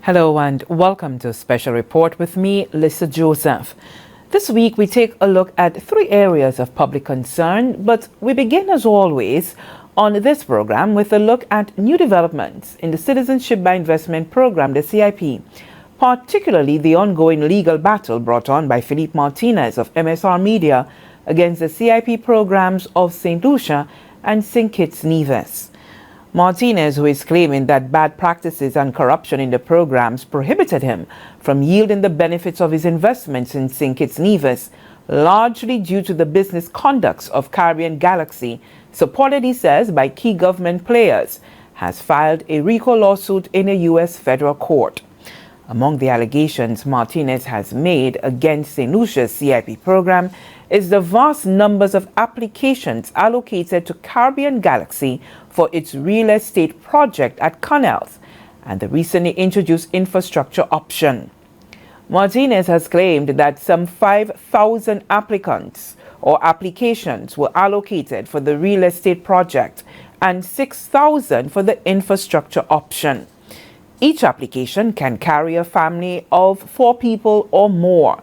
Hello and welcome to Special Report with me, Lisa Joseph. This week we take a look at three areas of public concern, but we begin as always on this program with a look at new developments in the Citizenship by Investment Program, the CIP, particularly the ongoing legal battle brought on by Philippe Martinez of MSR Media against the CIP programs of St. Lucia and St. Kitts Nevis. Martinez, who is claiming that bad practices and corruption in the programs prohibited him from yielding the benefits of his investments in St. Kitts Nevis, largely due to the business conducts of Caribbean Galaxy, supported, he says, by key government players, has filed a RICO lawsuit in a U.S. federal court. Among the allegations Martinez has made against St. Lucia's CIP program is the vast numbers of applications allocated to Caribbean Galaxy for its real estate project at Connells and the recently introduced infrastructure option. Martinez has claimed that some 5,000 applicants or applications were allocated for the real estate project and 6,000 for the infrastructure option. Each application can carry a family of 4 people or more.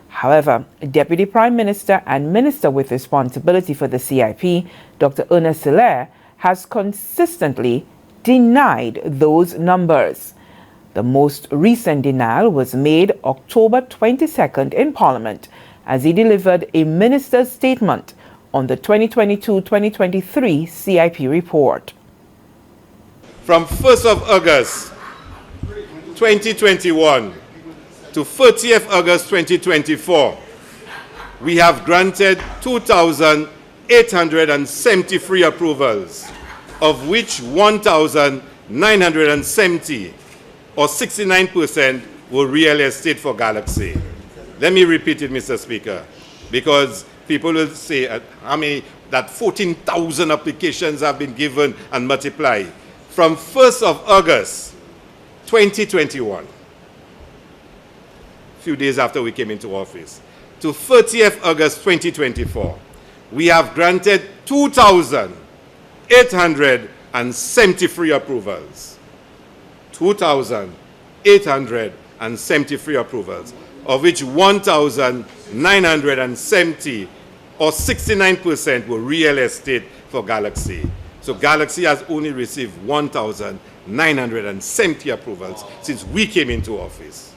However, Deputy Prime Minister and Minister with responsibility for the CIP, Dr. Ernest Hilaire, has consistently denied those numbers. The most recent denial was made October 22nd in Parliament as he delivered a minister's statement on the 2022-2023 CIP report. From 1st of August 2021 to 30th August 2024, we have granted 2,873 approvals, of which 1,970 or 69% were real estate for Galaxy. Let me repeat it, Mr. Speaker, because people will say that 14,000 applications have been given and multiplied. From 1st of August 2021, a few days after we came into office, to 30th August 2024, we have granted 2,873 approvals. 2,873 approvals, of which 1,970 or 69% were real estate for Galaxy. So Galaxy has only received 1,970 approvals since we came into office.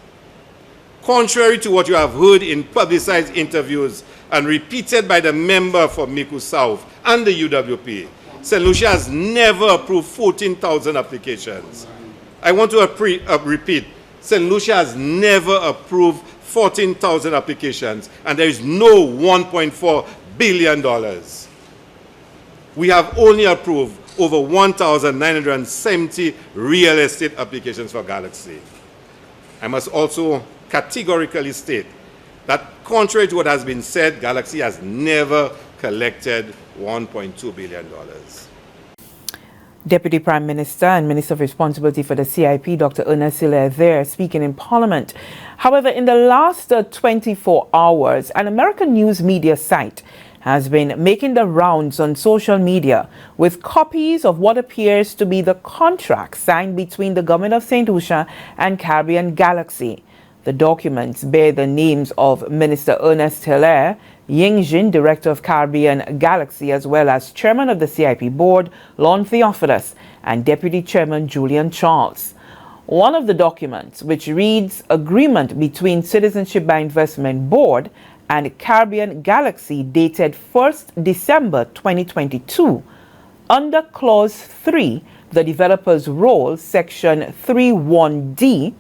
Contrary to what you have heard in publicized interviews and repeated by the member for Micoud South and the UWP, St. Lucia has never approved 14,000 applications. I want to repeat, St. Lucia has never approved 14,000 applications, and there is no $1.4 billion. We have only approved over 1,970 real estate applications for Galaxy. I must also categorically state that contrary to what has been said, Galaxy has never collected $1.2 billion. Deputy Prime Minister and Minister of Responsibility for the CIP, Dr. Ernest Hilaire, there speaking in Parliament. However, in the last 24 hours, an American news media site has been making the rounds on social media with copies of what appears to be the contract signed between the government of St. Lucia and Caribbean Galaxy. The documents bear the names of Minister Ernest Hilaire, Ying Jin, Director of Caribbean Galaxy, as well as Chairman of the CIP Board, Lon Theophilus, and Deputy Chairman Julian Charles. One of the documents, which reads Agreement between Citizenship by Investment Board and Caribbean Galaxy, dated 1st December 2022, under Clause 3, the developer's role, Section 3.1d,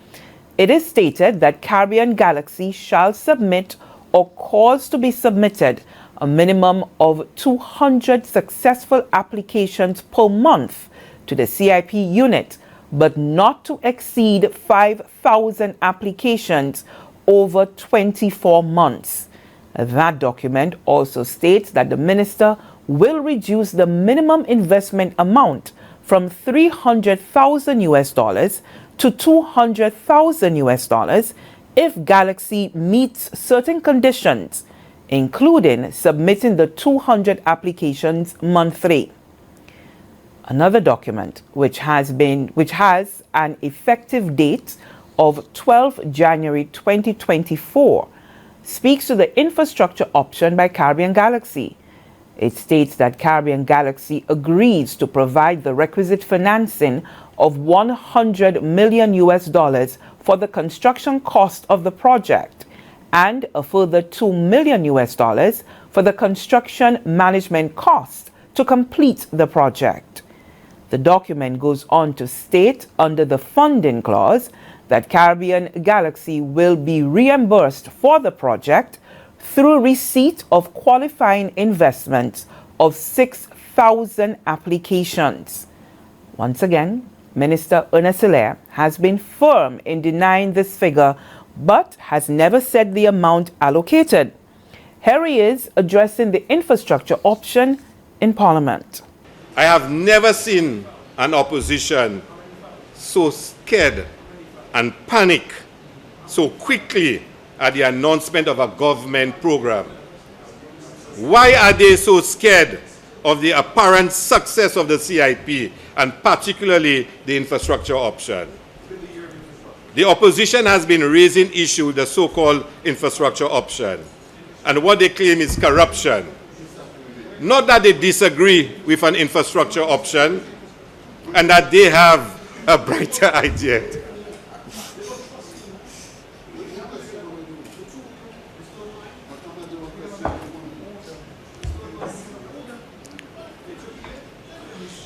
it is stated that Caribbean Galaxy shall submit or cause to be submitted a minimum of 200 successful applications per month to the CIP unit, but not to exceed 5,000 applications over 24 months. That document also states that the minister will reduce the minimum investment amount from $300,000 to $200,000 if Galaxy meets certain conditions, including submitting the 200 applications monthly. Another document which has an effective date of 12 January 2024 speaks to the infrastructure option by Caribbean Galaxy. It states that Caribbean Galaxy agrees to provide the requisite financing of $100 million for the construction cost of the project and a further $2 million for the construction management cost to complete the project. The document goes on to state under the funding clause that Caribbean Galaxy will be reimbursed for the project through receipt of qualifying investments of 6,000 applications. Once again, Minister Ernest Hilaire has been firm in denying this figure, but has never said the amount allocated. Here he is addressing the infrastructure option in Parliament. I have never seen an opposition so scared and panic so quickly at the announcement of a government program. Why are they so scared of the apparent success of the CIP and particularly the infrastructure option? The opposition has been raising issue, the so-called infrastructure option, and what they claim is corruption. Not that they disagree with an infrastructure option and that they have a brighter idea.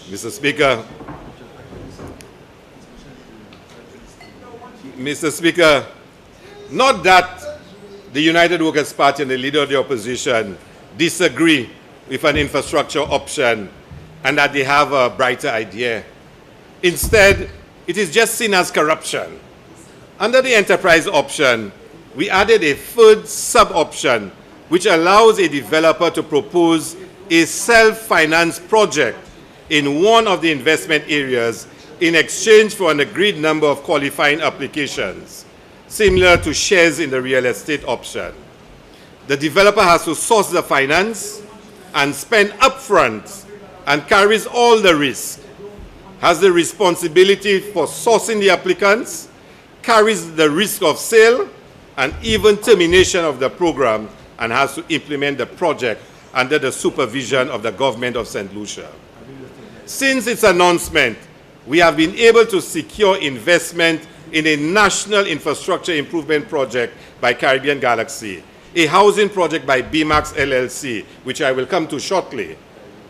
Mr. Speaker, not that the United Workers' Party and the leader of the opposition disagree with an infrastructure option and that they have a brighter idea. Instead, it is just seen as corruption. Under the enterprise option, we added a third sub-option which allows a developer to propose a self-financed project in one of the investment areas in exchange for an agreed number of qualifying applications, similar to shares in the real estate option. The developer has to source the finance and spend upfront and carries all the risk, has the responsibility for sourcing the applicants, carries the risk of sale and even termination of the program, and has to implement the project under the supervision of the government of St. Lucia. Since its announcement, we have been able to secure investment in a national infrastructure improvement project by Caribbean Galaxy, a housing project by BMAX LLC, which I will come to shortly.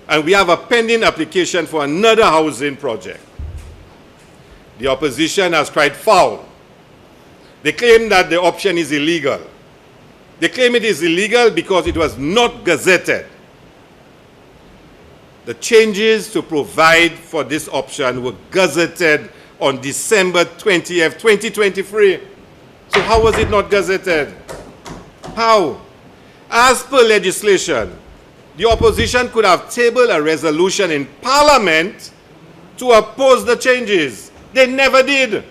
And we have a pending application for another housing project. The opposition has cried foul. They claim that the option is illegal. They claim it is illegal because it was not gazetted. The changes to provide for this option were gazetted on December 20th, 2023. So how was it not gazetted? How? As per legislation, the opposition could have tabled a resolution in Parliament to oppose the changes. They never did.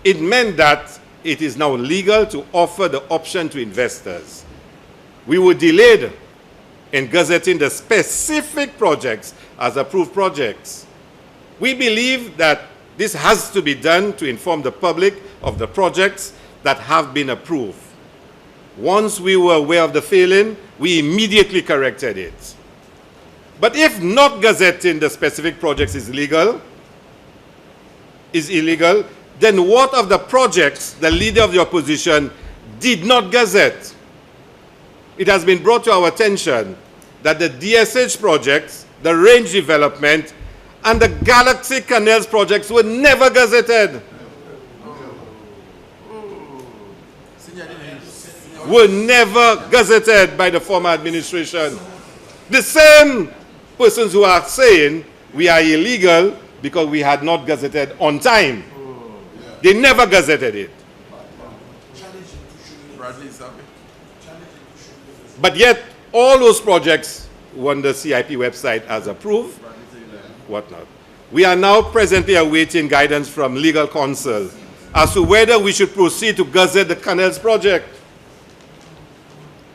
It meant that it is now legal to offer the option to investors. We were delayed in gazetting the specific projects as approved projects. We believe that this has to be done to inform the public of the projects that have been approved. Once we were aware of the failing, we immediately corrected it. But if not gazetting the specific projects is illegal, then what of the projects the leader of the opposition did not gazette? It has been brought to our attention that the DSH projects, the range development, and the Galaxy Canals projects were never gazetted. Were never gazetted by the former administration. The same persons who are saying we are illegal because we had not gazetted on time. They never gazetted it. But yet, all those projects were on the CIP website as approved, whatnot. We are now presently awaiting guidance from legal counsel as to whether we should proceed to gazette the Canals project.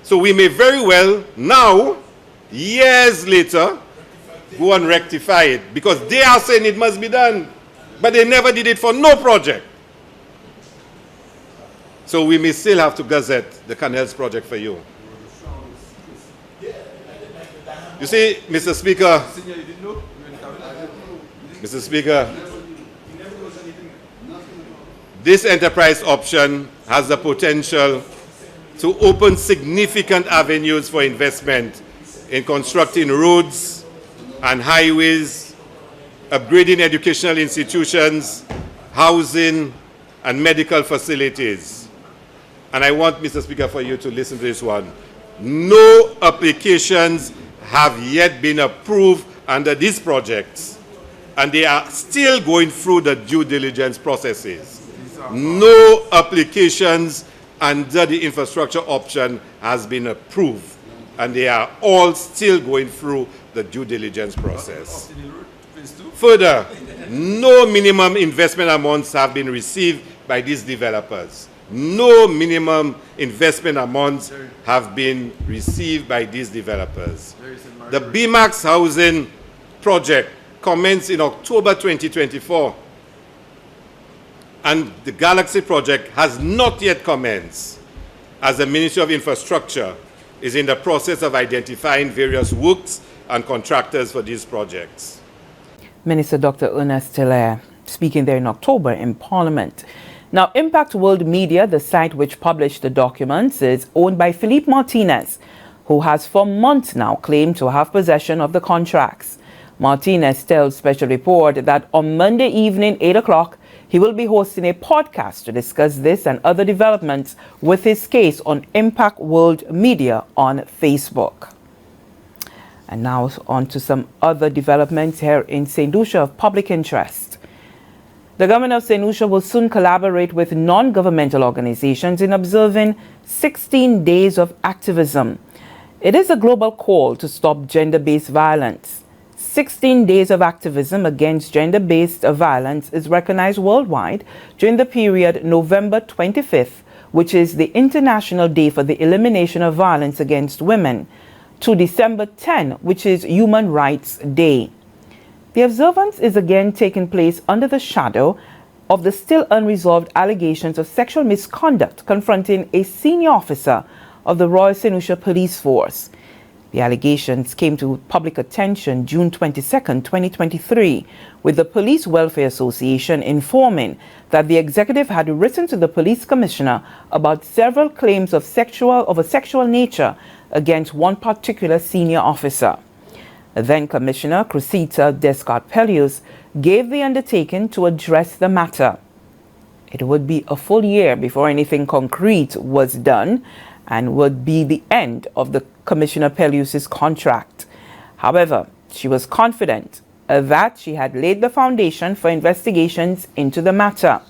So we may very well now, years later, go and rectify it because they are saying it must be done. But they never did it for no project. So we may still have to gazette the Canals project for you. You see, Mr. Speaker, this enterprise option has the potential to open significant avenues for investment in constructing roads and highways, upgrading educational institutions, housing, and medical facilities. And I want, Mr. Speaker, for you to listen to this one. No applications have yet been approved under these projects, and they are still going through the due diligence processes. No applications under the infrastructure option has been approved, and they are all still going through the due diligence process. Further, no minimum investment amounts have been received by these developers. No minimum investment amounts have been received by these developers. The BMAX housing project commenced in October 2024, and the Galaxy project has not yet commenced, as the Ministry of Infrastructure is in the process of identifying various works and contractors for these projects. Minister Dr. Ernest Hilaire speaking there in October in Parliament. Now, Impact World Media, the site which published the documents, is owned by Philippe Martinez, who has for months now claimed to have possession of the contracts. Martinez tells Special Report that on Monday evening, 8 o'clock, he will be hosting a podcast to discuss this and other developments with his case on Impact World Media on Facebook. And now on to some other developments here in St. Lucia of public interest. The government of St. Lucia will soon collaborate with non-governmental organizations in observing 16 days of activism. It is a global call to stop gender-based violence. 16 days of activism against gender-based violence is recognized worldwide during the period November 25th, which is the International Day for the Elimination of Violence Against Women, to December 10, which is Human Rights Day. The observance is again taking place under the shadow of the still unresolved allegations of sexual misconduct confronting a senior officer of the Royal St. Lucia Police Force. The allegations came to public attention June 22, 2023, with the Police Welfare Association informing that the executive had written to the police commissioner about several claims of a sexual nature against one particular senior officer. Then Commissioner Cressida Descartes-Pellews gave the undertaking to address the matter. It would be a full year before anything concrete was done and would be the end of the Commissioner Pellews' contract. However, she was confident that she had laid the foundation for investigations into the matter.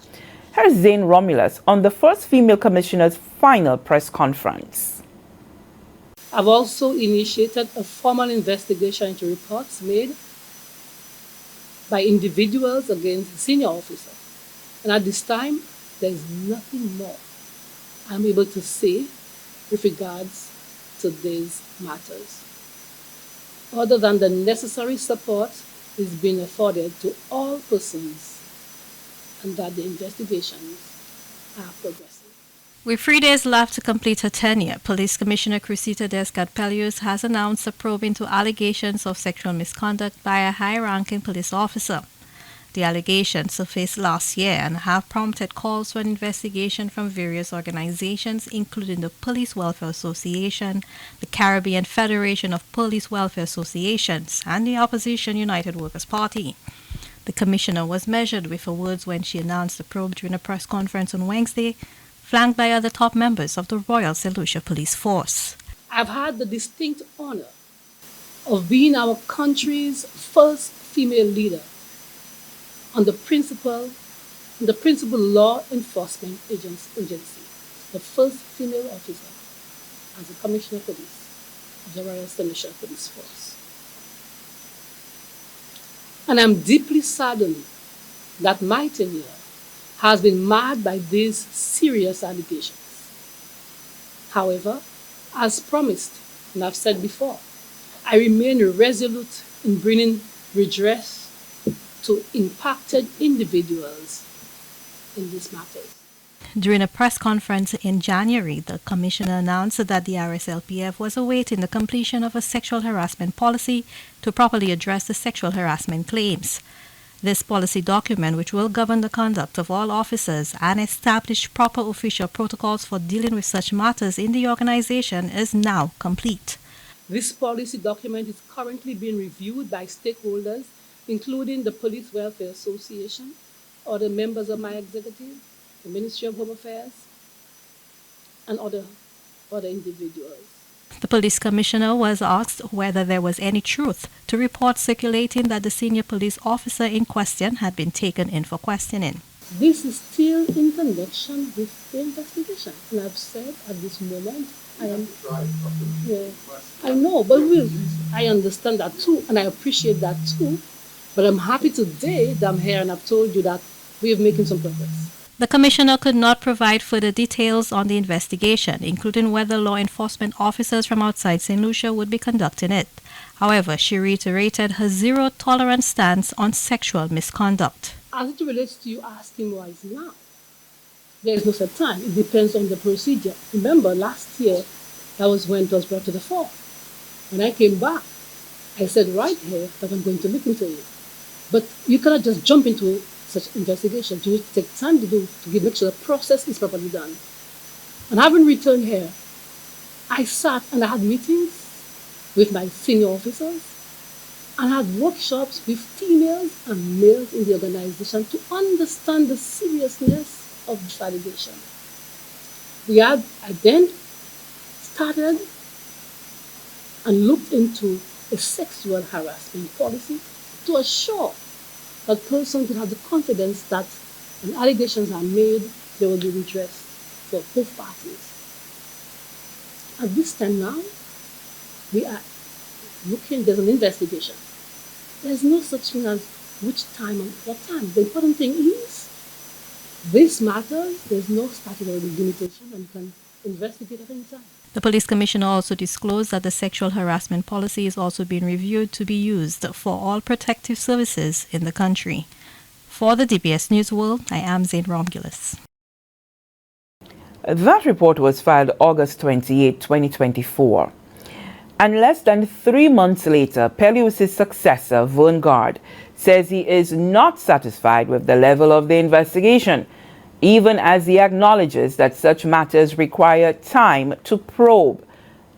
Here's Zane Romulus on the first female commissioner's final press conference. I've also initiated a formal investigation into reports made by individuals against senior officers. And at this time, there is nothing more I'm able to say with regards to these matters, other than the necessary support is being afforded to all persons and that the investigations are progressing. With 3 days left to complete her tenure, Police Commissioner Cressida Descartes-Pellews has announced a probe into allegations of sexual misconduct by a high-ranking police officer. The allegations surfaced last year and have prompted calls for an investigation from various organizations, including the Police Welfare Association, the Caribbean Federation of Police Welfare Associations, and the opposition United Workers' Party. The commissioner was measured with her words when she announced the probe during a press conference on Wednesday, flanked by other top members of the Royal St. Lucia Police Force. I've had the distinct honor of being our country's first female leader on the principal law enforcement agency, the first female officer as the Commissioner of Police of the Royal St. Lucia Police Force. And I'm deeply saddened that my tenure has been marred by these serious allegations. However, as promised, and I've said before, I remain resolute in bringing redress to impacted individuals in these matters. During a press conference in January, the commissioner announced that the RSLPF was awaiting the completion of a sexual harassment policy to properly address the sexual harassment claims. This policy document, which will govern the conduct of all officers and establish proper official protocols for dealing with such matters in the organization, is now complete. This policy document is currently being reviewed by stakeholders, including the Police Welfare Association, or the members of my executive, the Ministry of Home Affairs, and other individuals. The police commissioner was asked whether there was any truth to reports circulating that the senior police officer in question had been taken in for questioning. This is still in connection with the investigation. And I've said at this moment, I know, but I understand that too, and I appreciate that too. But I'm happy today that I'm here and I've told you that we are making some progress. The commissioner could not provide further details on the investigation, including whether law enforcement officers from outside St. Lucia would be conducting it. However, she reiterated her zero-tolerance stance on sexual misconduct. As it relates to you asking why is now, there is no set time. It depends on the procedure. Remember, last year, that was when it was brought to the fore. When I came back, I said right here that I'm going to look into it. But you cannot just jump into such investigation. You need to take time to make sure the process is properly done. And having returned here, I sat and I had meetings with my senior officers and had workshops with females and males in the organization to understand the seriousness of this allegation. I then started and looked into a sexual harassment policy to assure that persons can have the confidence that when allegations are made, they will be redressed for both parties. At this time now, we are looking, there's an investigation. There's no such thing as which time and what time. The important thing is, this matters, there's no statutory limitation, and you can investigate at any time. The police commissioner also disclosed that the sexual harassment policy is also being reviewed to be used for all protective services in the country. For the DBS News World, I am Zain Romulus. That report was filed August 28, 2024. And less than 3 months later, Peleus' successor, Vern Guard, says he is not satisfied with the level of the investigation, even as he acknowledges that such matters require time to probe.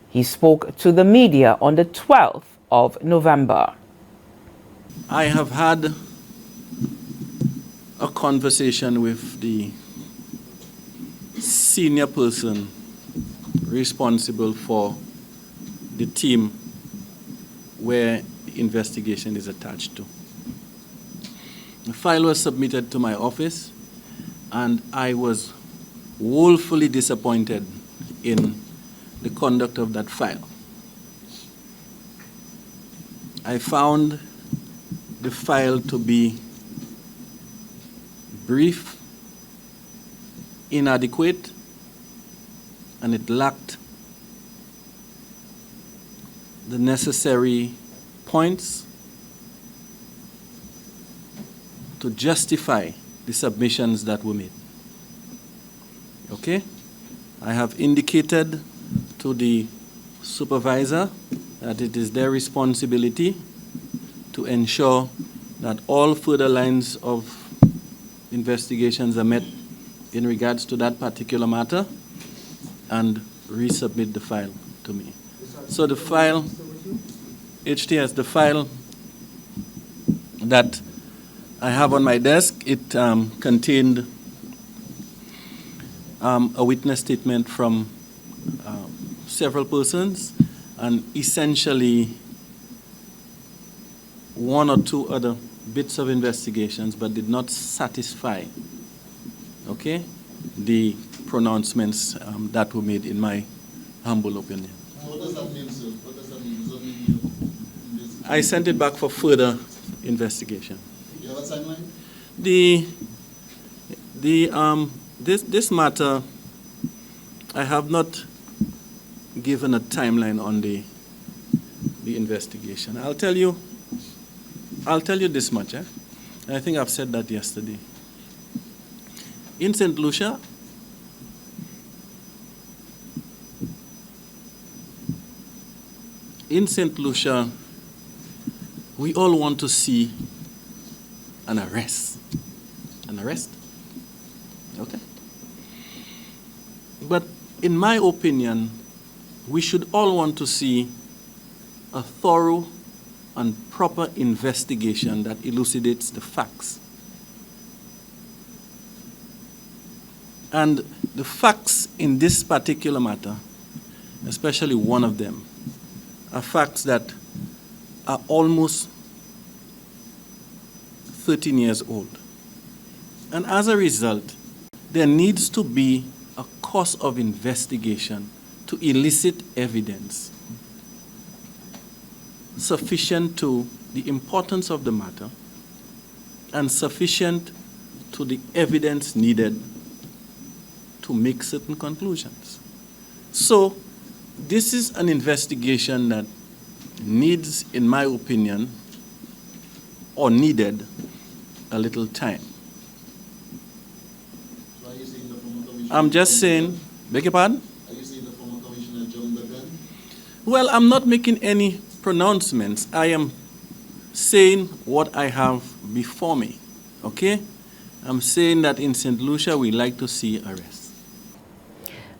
He spoke to the media on the 12th of November. I have had a conversation with the senior person responsible for the team where the investigation is attached to. The file was submitted to my office, and I was woefully disappointed in the conduct of that file. I found the file to be brief, inadequate, and it lacked the necessary points to justify the submissions that were made. Okay? I have indicated to the supervisor that it is their responsibility to ensure that all further lines of investigations are met in regards to that particular matter and resubmit the file to me. So the file, HTS, the file that I have on my desk, it contained a witness statement from several persons and essentially one or two other bits of investigations, but did not satisfy, okay, the pronouncements that were made, in my humble opinion. What does that mean, sir? What does that mean? Does that mean you I sent it back for further investigation. you have a timeline? This matter, I have not given a timeline on the investigation. I'll tell you this much. I think I've said that yesterday. In St. Lucia, in St. Lucia, we all want to see an arrest. An arrest. Okay? But in my opinion, we should all want to see a thorough and proper investigation that elucidates the facts. And the facts in this particular matter, especially one of them, are facts that are almost 13 years old. And as a result, there needs to be a course of investigation to elicit evidence sufficient to the importance of the matter and sufficient to the evidence needed to make certain conclusions. So this is an investigation that needs, in my opinion, or needed a little time. So are you saying the former commissioner? I'm just saying, beg your pardon? Are you saying the former commissioner jumped the gun? Well, I'm not making any pronouncements. I am saying what I have before me, okay? I'm saying that in St. Lucia, we like to see arrests.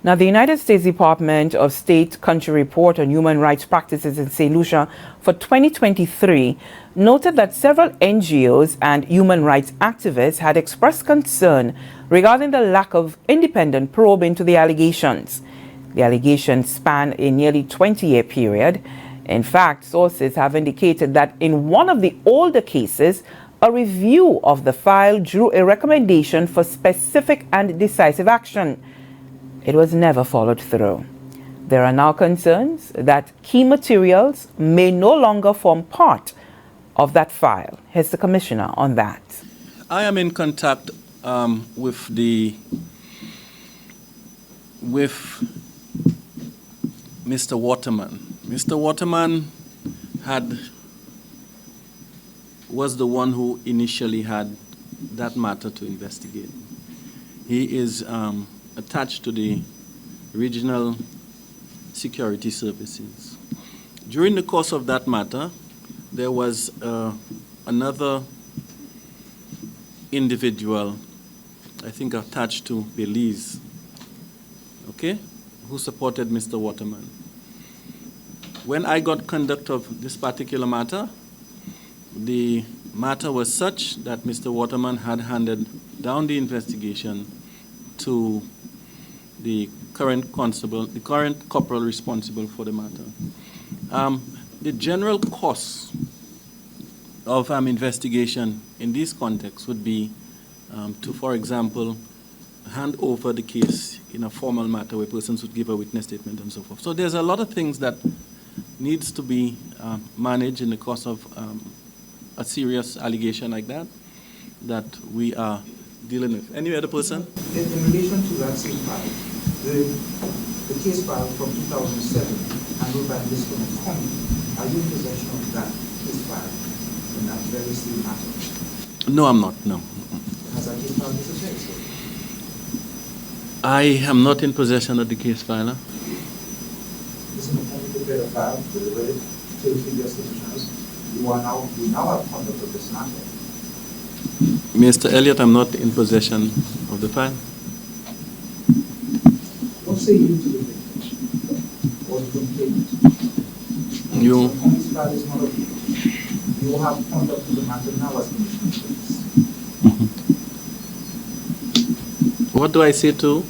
Now, the United States Department of State Country Report on Human Rights Practices in St. Lucia for 2023 noted that several NGOs and human rights activists had expressed concern regarding the lack of independent probe into the allegations. The allegations span a nearly 20-year period. In fact, sources have indicated that in one of the older cases, a review of the file drew a recommendation for specific and decisive action. It was never followed through. There are now concerns that key materials may no longer form part of that file. Here's the commissioner on that. I am in contact with Mr. Waterman. Mr. Waterman was the one who initially had that matter to investigate. He is attached to the Regional Security Services. During the course of that matter, there was another individual, I think attached to Belize, okay, who supported Mr. Waterman. When I got conduct of this particular matter, the matter was such that Mr. Waterman had handed down the investigation to the current constable, the current corporal responsible for the matter. The general course of investigation in this context would be to, for example, hand over the case in a formal matter where persons would give a witness statement and so forth. So there's a lot of things that needs to be managed in the course of a serious allegation like that we are dealing with. Any other person? In relation to that same file, the case file from 2007, handled by Mr. McCormick, are you in possession of that case file in that very same matter? No, I'm not, no. Has that case file disappeared, sir? I am not in possession of the case file. Mr. McCormick prepared a file, delivered it to the previous commissioners. You now have conduct of this matter. Mr. Elliott, I'm not in possession of the file. What say you to the victim or the complainant? You. Mr. McCormick's file is not of you. You have conduct of the matter now as commissioner of police. What do I say to?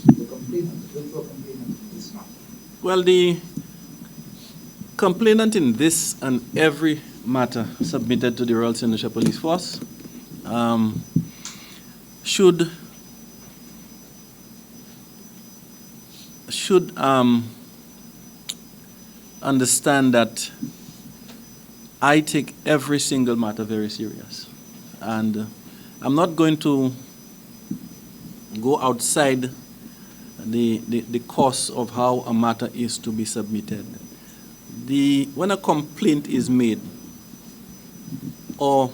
The complainant, the virtual complainant in this matter. Well, the complainant in this and every matter submitted to the Royal St. Lucia Police Force should understand that I take every single matter very serious. And I'm not going to go outside the course of how a matter is to be submitted. When a complaint is made or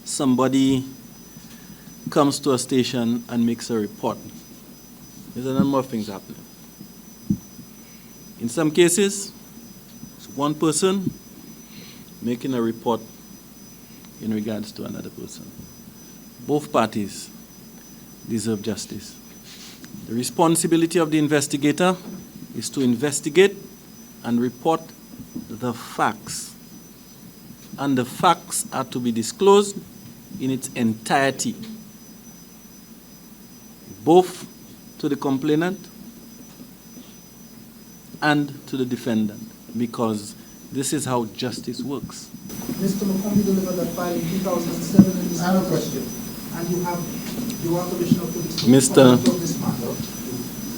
somebody comes to a station and makes a report, there's a number of things happening. In some cases, one person making a report in regards to another person. Both parties deserve justice. The responsibility of the investigator is to investigate and report the facts. And the facts are to be disclosed in its entirety, both to the complainant and to the defendant, because this is how justice works. Mr. McCombie delivered that file in 2007 in this. I have a question. And you are Commissioner of Police. Mr. Of this matter.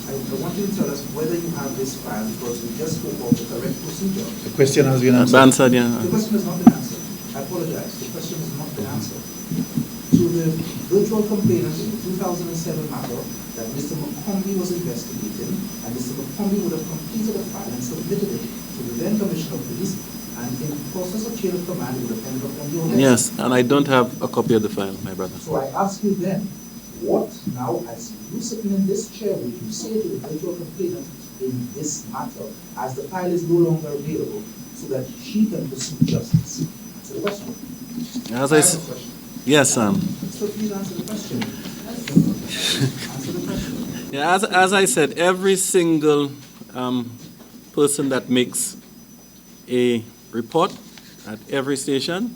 I want you to tell us whether you have this file, because we just spoke of the correct procedure. The question has been answered. The question has not been answered. I apologize. The question has not been answered. To the virtual complainant in the 2007 matter that Mr. McCombie was investigating, and Mr. McCombie would have completed a file and submitted it to the then Commissioner of Police, and in the process of chain of command, it would have ended up on your desk. Yes, and I don't have a copy of the file, my brother. So I ask you then, what now, as you sitting in this chair, would you say to the virtual complainant in this matter, as the file is no longer available, so that she can pursue justice? Answer the question. Yes, So please answer the question. Answer the question. Yeah, as I said, every single person that makes a report at every station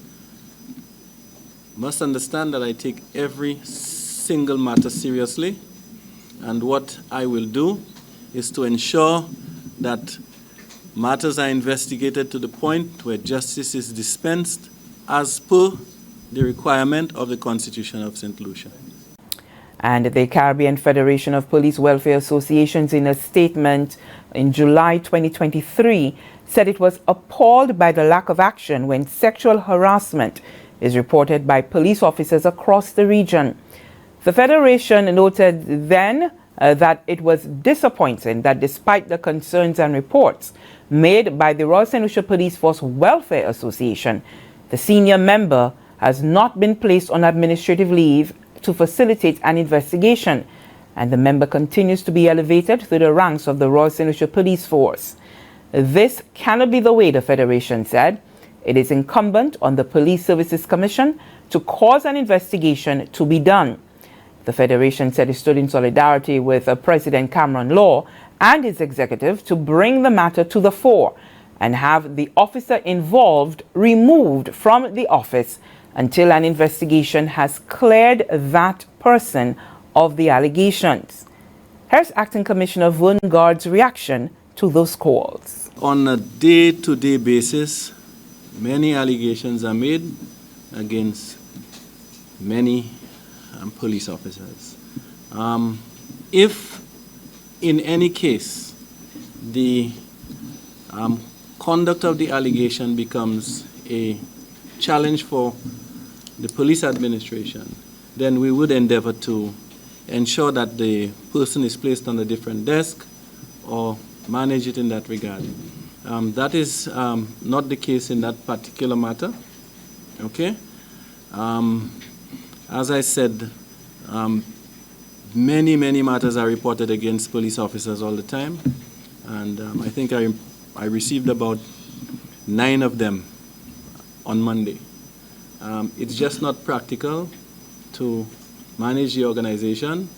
must understand that I take every single matter seriously, and what I will do is to ensure that matters are investigated to the point where justice is dispensed as per the requirement of the Constitution of St. Lucia. And the Caribbean Federation of Police Welfare Associations, in a statement in July 2023, said it was appalled by the lack of action when sexual harassment is reported by police officers across the region. The Federation noted then that it was disappointing that despite the concerns and reports made by the Royal St. Lucia Police Force Welfare Association, the senior member has not been placed on administrative leave to facilitate an investigation, and the member continues to be elevated through the ranks of the Royal St. Lucia Police Force. This cannot be the way, the Federation said. It is incumbent on the Police Services Commission to cause an investigation to be done. The Federation said it stood in solidarity with President Cameron Law and his executive to bring the matter to the fore and have the officer involved removed from the office until an investigation has cleared that person of the allegations. Here's Acting Commissioner Vern Guard's reaction to those calls. On a day-to-day basis, many allegations are made against many police officers. If in any case the conduct of the allegation becomes a challenge for the police administration, then we would endeavor to ensure that the person is placed on a different desk or manage it in that regard. That is not the case in that particular matter. Okay? As I said, many matters are reported against police officers all the time, and I think I received about 9 of them on Monday. It's just not practical to manage the organization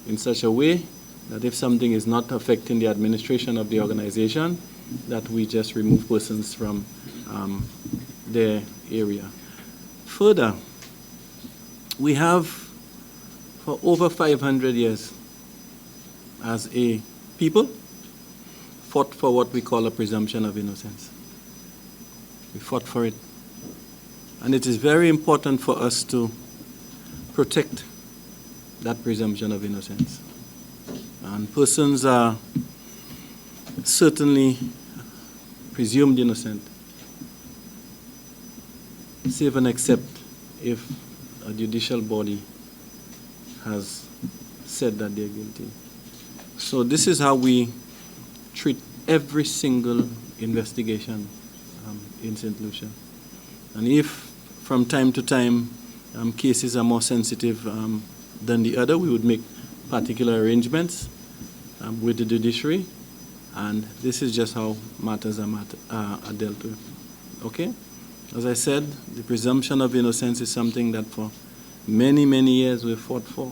in such a way that if something is not affecting the administration of the organization, that we just remove persons from their area. Further, we have for over 500 years as a people fought for what we call a presumption of innocence. We fought for it. And it is very important for us to protect that presumption of innocence. And persons are certainly presumed innocent, save and except if a judicial body has said that they're guilty. So this is how we treat every single investigation in St. Lucia. And if from time to time cases are more sensitive than the other, we would make particular arrangements with the judiciary And this is just how matters are dealt with. Okay? As I said, the presumption of innocence is something that for many, many years we've fought for.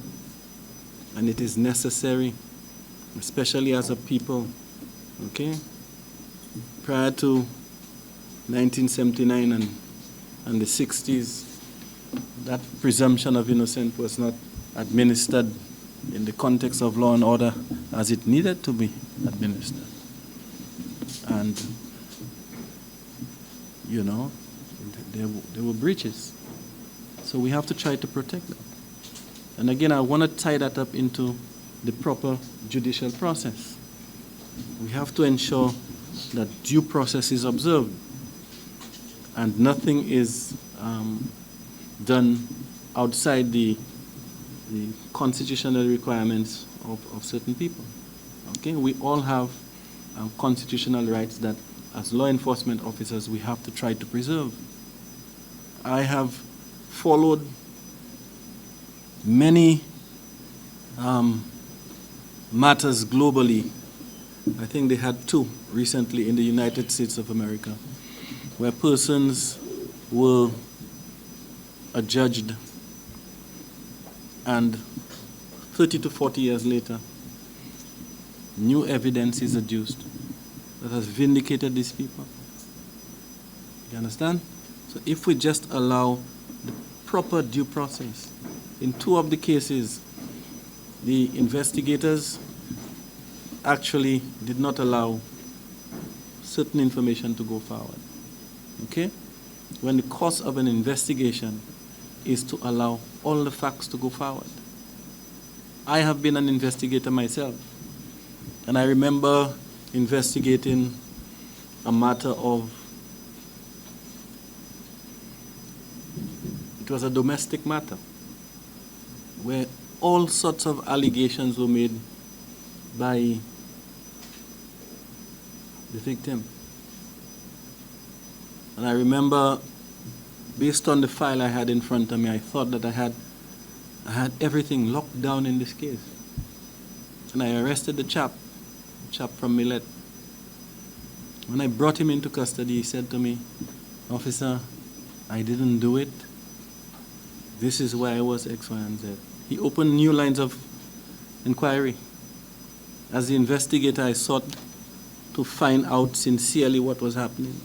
And it is necessary, especially as a people. Okay? Prior to 1979 and the 60s, that presumption of innocence was not administered in the context of law and order as it needed to be administered. And, you know, there were breaches. So we have to try to protect them. And again, I want to tie that up into the proper judicial process. We have to ensure that due process is observed and nothing is done outside the constitutional requirements of certain people. Okay, we all have constitutional rights that as law enforcement officers we have to try to preserve. I have followed many matters globally. I think they had 2 recently in the United States of America, where persons were adjudged and 30 to 40 years later, new evidence is adduced that has vindicated these people. You understand? So if we just allow the proper due process, in 2 of the cases, the investigators actually did not allow certain information to go forward. Okay? When the course of an investigation is to allow all the facts to go forward. I have been an investigator myself, and I remember investigating a matter of, it was a domestic matter, where all sorts of allegations were made by the victim. And I remember, based on the file I had in front of me, I thought that I had everything locked down in this case. And I arrested the chap from Millet. When I brought him into custody, he said to me, "Officer, I didn't do it. This is why I was X, Y, and Z." He opened new lines of inquiry. As the investigator, I sought to find out sincerely what was happening.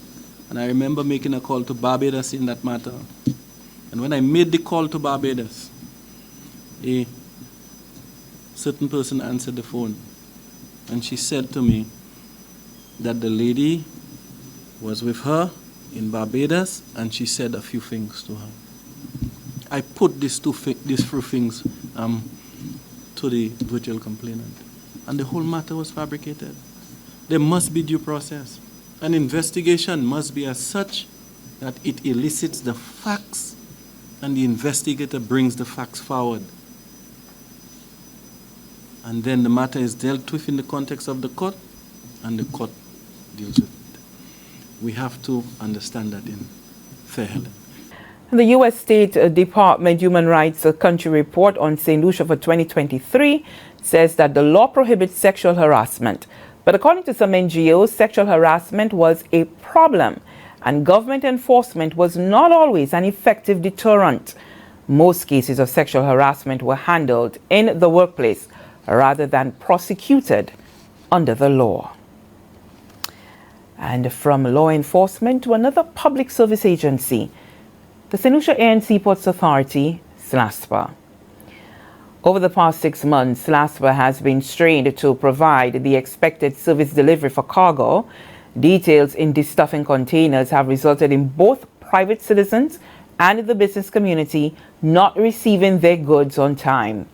And I remember making a call to Barbados in that matter. And when I made the call to Barbados, a certain person answered the phone. And she said to me that the lady was with her in Barbados, and she said a few things to her. I put these few things to the virtual complainant, and the whole matter was fabricated. There must be due process. An investigation must be as such that it elicits the facts and the investigator brings the facts forward. And then the matter is dealt with in the context of the court, and the court deals with it. We have to understand that in Fair Helen. The U.S. State Department Human Rights Country Report on St. Lucia for 2023 says that the law prohibits sexual harassment. But according to some NGOs, sexual harassment was a problem, and government enforcement was not always an effective deterrent. Most cases of sexual harassment were handled in the workplace rather than prosecuted under the law. And from law enforcement to another public service agency, the St. Lucia Air and Seaports Authority, SLASPA. Over the past 6 months, SLASPA has been strained to provide the expected service delivery for cargo. Details in destuffing containers have resulted in both private citizens and the business community not receiving their goods on time.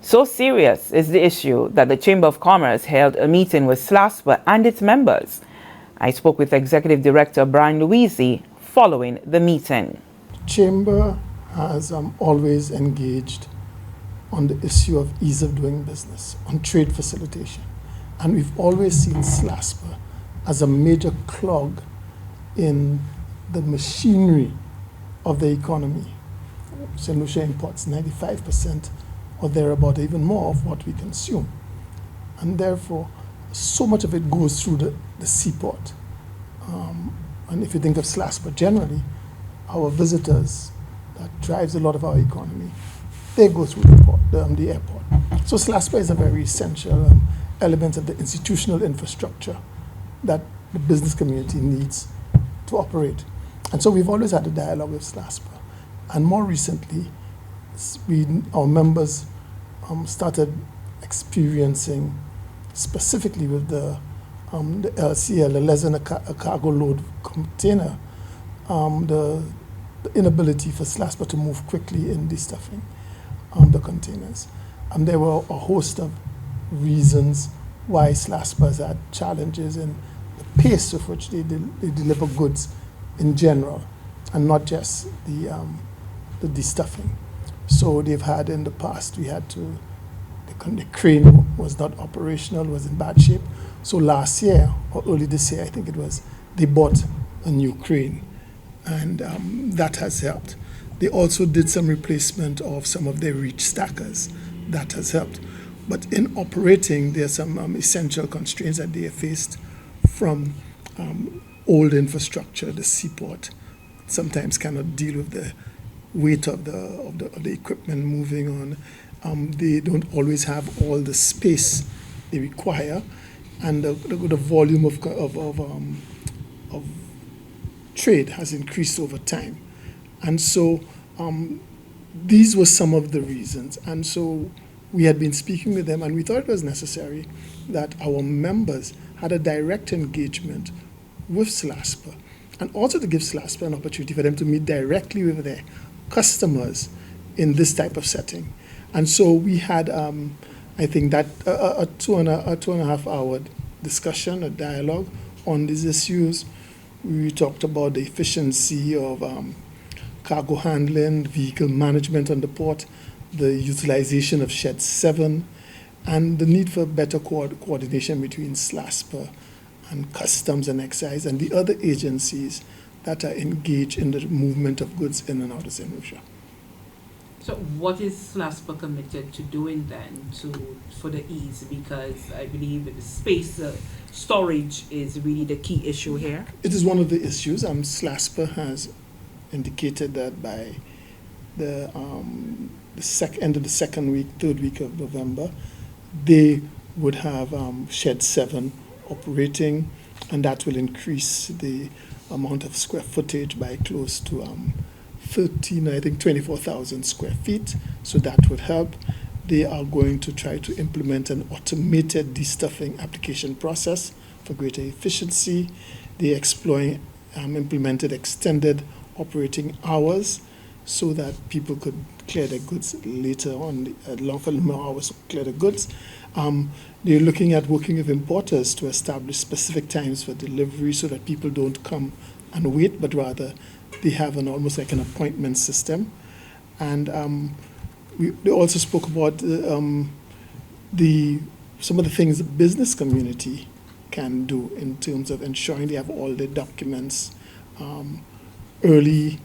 So serious is the issue that the Chamber of Commerce held a meeting with SLASPA and its members. I spoke with Executive Director Brian Louisi following the meeting. Chamber has always engaged on the issue of ease of doing business, on trade facilitation. And we've always seen SLASPA as a major clog in the machinery of the economy. St. Lucia imports 95% or thereabout, even more of what we consume. And therefore, so much of it goes through the seaport. And if you think of SLASPA generally, our visitors, that drives a lot of our economy, they go through the airport. So SLASPA is a very essential element of the institutional infrastructure that the business community needs to operate. And so we've always had a dialogue with SLASPA. And more recently, our members started experiencing, specifically with the LCL, the less than a cargo load container, the inability for SLASPA to move quickly in destuffing the containers. And there were a host of reasons why SLASPA's had challenges in the pace with which they deliver goods in general, and not just the destuffing. So they've had in the past, the crane was not operational, was in bad shape. So last year, or early this year, I think it was, they bought a new crane, and that has helped. They also did some replacement of some of their reach stackers. That has helped. But in operating, there are some essential constraints that they have faced from old infrastructure. The seaport sometimes cannot deal with the weight of the equipment moving on. They don't always have all the space they require, and the volume of trade has increased over time. And so these were some of the reasons. And so we had been speaking with them, and we thought it was necessary that our members had a direct engagement with SLASPA, and also to give SLASPA an opportunity for them to meet directly with their customers in this type of setting. And so we had, I think, that a two and a half hour discussion, a dialogue on these issues. We talked about the efficiency of cargo handling, vehicle management on the port, the utilization of Shed 7, and the need for better coordination between SLASPA and Customs and Excise and the other agencies that are engaged in the movement of goods in and out of St. Lucia. So what is SLASPA committed to doing then for the ease? Because I believe the space storage is really the key issue here. It is one of the issues. SLASPA has indicated that by the end of the third week of November, they would have Shed 7 operating, and that will increase the amount of square footage by close to 24,000 square feet. So that would help. They are going to try to implement an automated destuffing application process for greater efficiency. They're exploring implemented extended operating hours so that people could clear their goods later on, for more hours to clear the goods. They're looking at working with importers to establish specific times for delivery so that people don't come and wait, but rather they have almost like an appointment system. And they also spoke about some of the things the business community can do in terms of ensuring they have all their documents early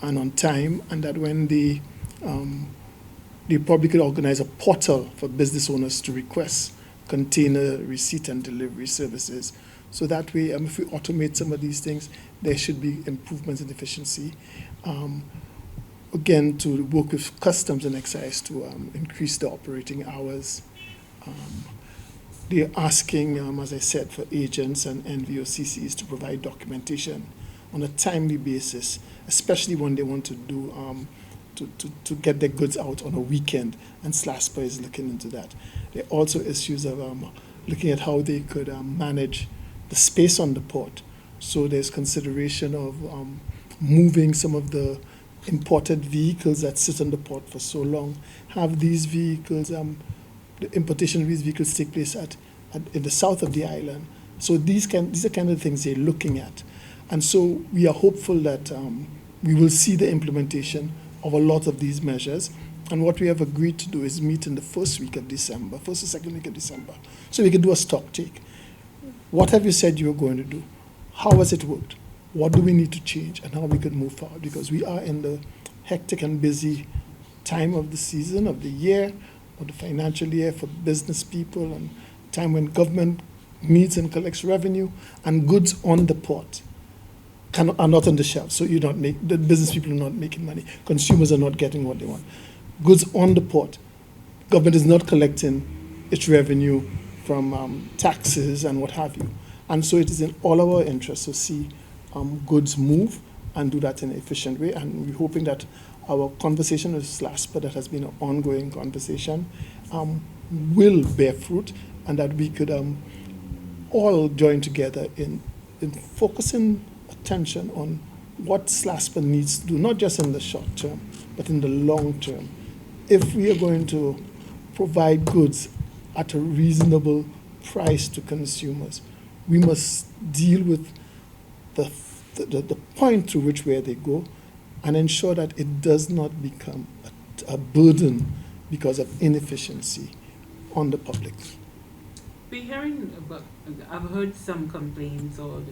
and on time, and that when they probably could organize a portal for business owners to request container receipt and delivery services. So that way, if we automate some of these things, there should be improvements in efficiency. Again, to work with Customs and Excise to increase the operating hours. They're asking, as I said, for agents and NVOCCs to provide documentation on a timely basis, especially when they want to do to get their goods out on a weekend, and SLASPA is looking into that. There are also issues of looking at how they could manage the space on the port. So there's consideration of moving some of the imported vehicles that sit on the port for so long, have these vehicles, the importation of these vehicles take place in the south of the island. So these are kind of things they're looking at. And so we are hopeful that we will see the implementation of a lot of these measures. And what we have agreed to do is meet in the first or second week of December, so we can do a stock take. What have you said you were going to do? How has it worked? What do we need to change, and how we could move forward? Because we are in the hectic and busy time of the season, of the year, of the financial year for business people, and time when government needs and collects revenue, and goods on the port are not on the shelf. So the business people are not making money. Consumers are not getting what they want. Goods on the port, government is not collecting its revenue from taxes and what have you. And so it is in all our interests to see goods move and do that in an efficient way. And we're hoping that our conversation with SLASPA, that has been an ongoing conversation, will bear fruit, and that we could all join together in focusing attention on what SLASPA needs to do, not just in the short term, but in the long term. If we are going to provide goods at a reasonable price to consumers, we must deal with the point to which where they go and ensure that it does not become a burden because of inefficiency on the public. We're hearing about, I've heard some complaints or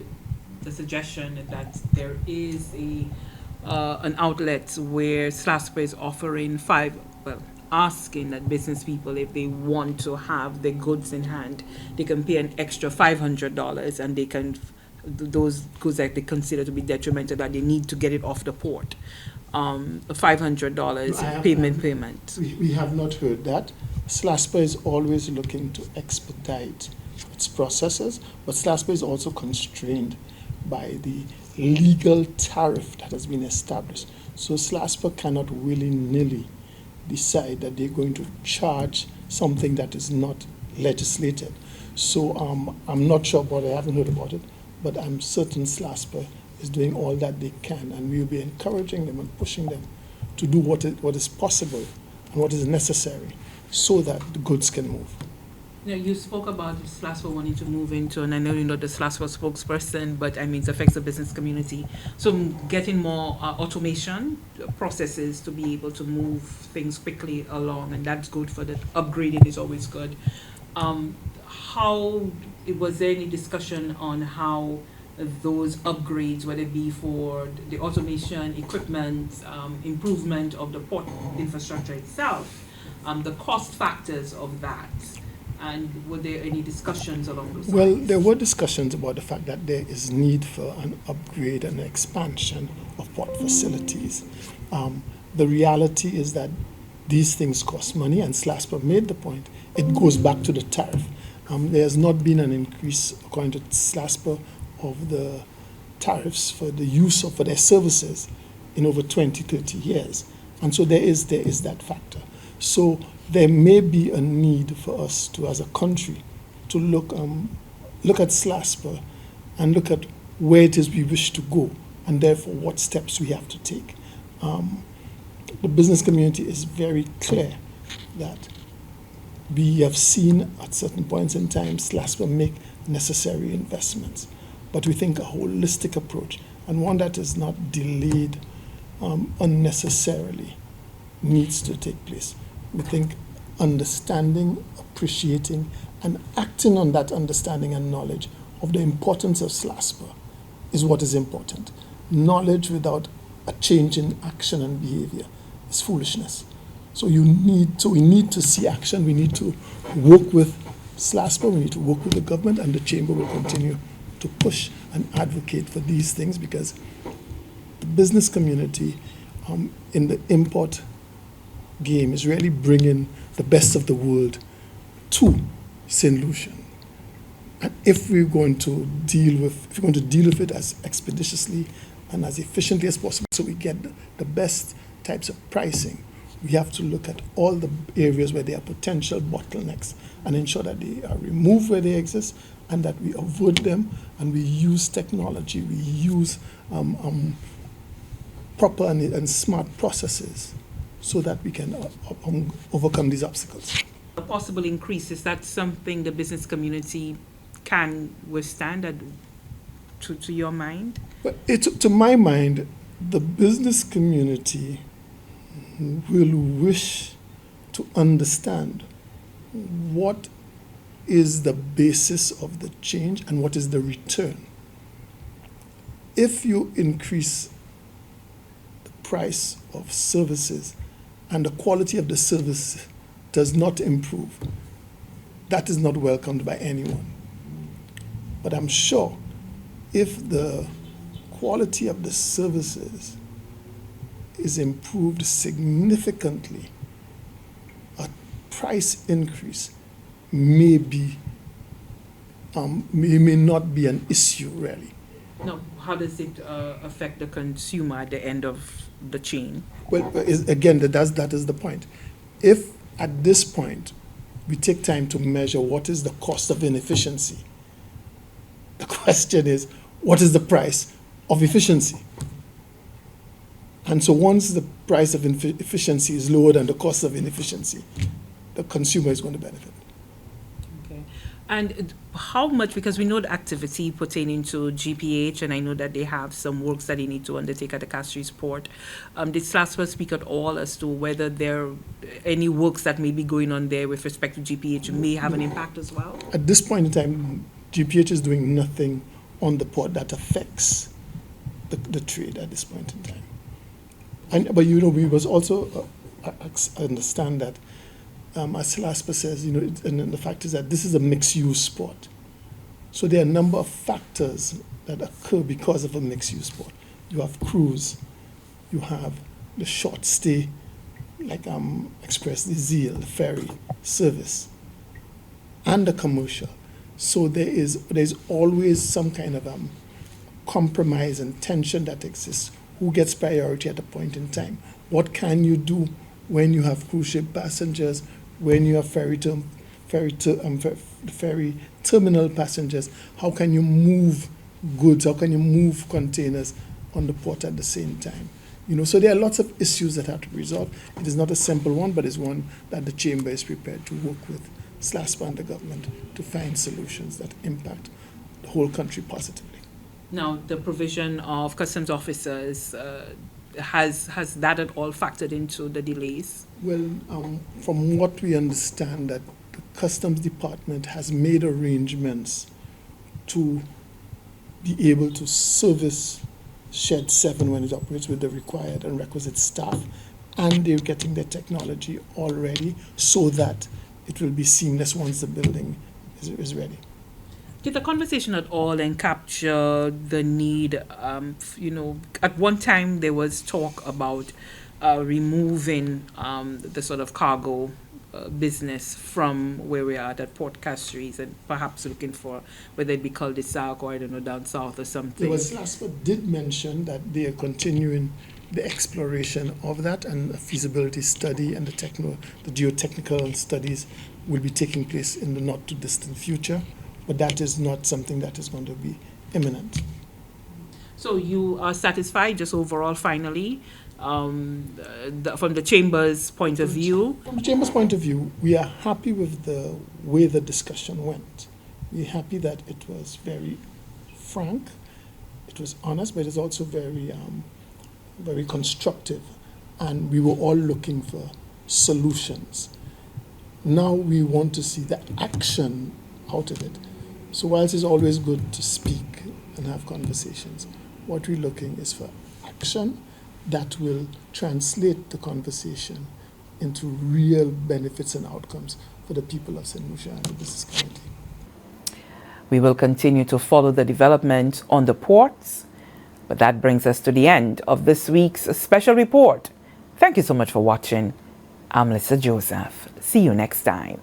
the suggestion that there is an outlet where SLASPA is offering asking that business people, if they want to have their goods in hand, they can pay an extra $500 and they can, those goods that they consider to be detrimental, that they need to get it off the port. $500 payment. We have not heard that. SLASPA is always looking to expedite its processes, but SLASPA is also constrained by the legal tariff that has been established. So SLASPA cannot willy-nilly decide that they're going to charge something that is not legislated. So I'm not sure about it, I haven't heard about it, but I'm certain SLASPA is doing all that they can, and we'll be encouraging them and pushing them to do what is possible and what is necessary so that the goods can move. Now, you spoke about SLASPA wanting to move into, and I know you're not the SLASPA spokesperson, but I mean, it affects the business community. So getting more automation processes to be able to move things quickly along, and that's good for the upgrading is always good. Was there any discussion on how those upgrades, whether it be for the automation, equipment, improvement of the port infrastructure itself, the cost factors of that? And were there any discussions along those lines? Well, there were discussions about the fact that there is need for an upgrade and expansion of port facilities. The reality is that these things cost money, and SLASPA made the point. It goes back to the tariff. There has not been an increase, according to SLASPA, of the tariffs for the use of for their services in over 20, 30 years. And so there is that factor. So there may be a need for us to, as a country, to look at SLASPA and look at where it is we wish to go, and therefore what steps we have to take. The business community is very clear that we have seen at certain points in time SLASPA make necessary investments. But we think a holistic approach, and one that is not delayed unnecessarily, needs to take place. We think understanding, appreciating, and acting on that understanding and knowledge of the importance of SLASPA is what is important. Knowledge without a change in action and behavior is foolishness. So we need to see action. We need to work with SLASPA. We need to work with the government, and the chamber will continue to push and advocate for these things, because the business community in the import game is really bringing the best of the world to St. Lucian. And if we're going to deal with it as expeditiously and as efficiently as possible, so we get the best types of pricing, we have to look at all the areas where there are potential bottlenecks and ensure that they are removed where they exist, and that we avoid them, and we use technology, we use proper and smart processes so that we can overcome these obstacles. A possible increase, is that something the business community can withstand, to your mind? But to my mind, the business community will wish to understand what is the basis of the change and what is the return. If you increase the price of services and the quality of the service does not improve, that is not welcomed by anyone. But I'm sure if the quality of the services is improved significantly, a price increase may not be an issue really. Now, how does it affect the consumer at the end of the chain? Well, again, that is the point. If at this point we take time to measure what is the cost of inefficiency, the question is, what is the price of efficiency? And so once the price of efficiency is lower than the cost of inefficiency, the consumer is going to benefit. Okay. And how much, because we know the activity pertaining to GPH, and I know that they have some works that they need to undertake at the Castries port. Did SLASPA speak at all as to whether there are any works that may be going on there with respect to GPH may have an impact as well? At this point in time, GPH is doing nothing on the port that affects the trade at this point in time. But we must also understand that, as SLASPA says, and the fact is that this is a mixed-use port. So there are a number of factors that occur because of a mixed-use port. You have cruise, you have the short stay, like Express the Zeal, the ferry service, and the commercial. So there's always some kind of compromise and tension that exists. Who gets priority at a point in time? What can you do when you have cruise ship passengers, when you have ferry terminal passengers? How can you move goods? How can you move containers on the port at the same time? So there are lots of issues that have to be resolved. It is not a simple one, but it's one that the Chamber is prepared to work with SLASPA and the government to find solutions that impact the whole country positively. Now, the provision of customs officers, has that at all factored into the delays? Well, from what we understand, that the Customs Department has made arrangements to be able to service Shed 7 when it operates with the required and requisite staff, and they're getting their technology already so that it will be seamless once the building is ready. Did the conversation at all and capture the need, at one time there was talk about removing the sort of cargo business from where we are at Port Castries and perhaps looking for whether it be cul-de-sac or, down south or something? SLASPA did mention that they are continuing the exploration of that, and a feasibility study and the geotechnical studies will be taking place in the not too distant future. But that is not something that is going to be imminent. So you are satisfied, just overall, finally, from the Chamber's point of view? From the Chamber's point of view, we are happy with the way the discussion went. We're happy that it was very frank, it was honest, but it was also very, very constructive. And we were all looking for solutions. Now we want to see the action out of it. So whilst it's always good to speak and have conversations, what we're looking is for action that will translate the conversation into real benefits and outcomes for the people of St. Lucia and the business community. We will continue to follow the development on the ports, but that brings us to the end of this week's special report. Thank you so much for watching. I'm Lisa Joseph. See you next time.